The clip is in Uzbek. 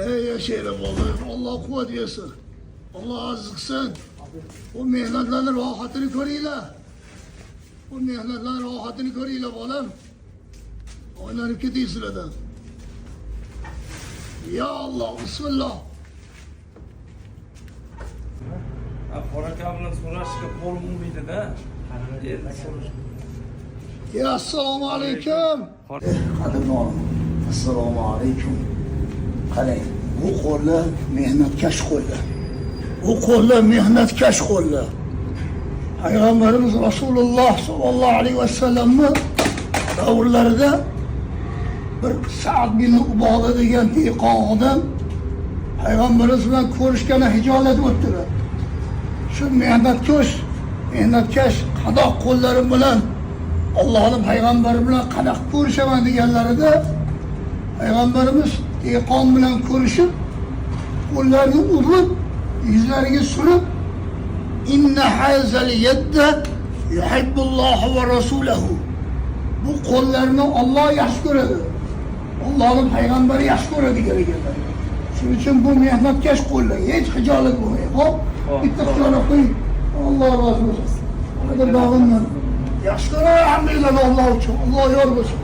Ey yaşayalım oğlum. Allah kuvvet versin. Allah aziz kılsın. Bu mehnetlerin rahatını görüyle. Bu mehnetlerin rahatını görüyle oğlum. Oynanıp gidiyorsun adam. Ya Allah, bismillah. Qoraka bilan so'rashga qo'lim bo'lmaydi-da. Ya assalomu alaykum. Qadrli olim. Assalomu alaykum. Qarang, bu qo'llar mehnatkash qo'llar. Bu qo'llar mehnatkash qo'llar. Payg'ambarimiz Rasululloh sollallohu alayhi vasallamni davrlarida bir Sa'd bin Uboda degan dehqon odam Payg'ambarimiz bilan ko'rishgani hijolat o'tdilar. Shu mehnatkash qadoq qo'llarim bilan Allohning payg'ambari bilan qadoq ko'rishaman deganlarida Payg'ambarimiz dehqon bilan ko'rishib qo'llarini urib yuzlariga surib inna hazal yadda yuhibbulloh va rasulahu. Bu qo'llarni Alloh yaxshi ko'radi. Allohning payg'ambari yaxshi ko'radi deganlar. Shuning uchun bu mehnatkash qo'llar, hech hijolat bo'lmaydi. Hop, bitta qo'lni qo'ying. Alloh rozi bo'lsin. Hozir dog'imdan yaxshi ko'raman, alhamdulillah Alloh uchun. Alloh yor bo'lsin.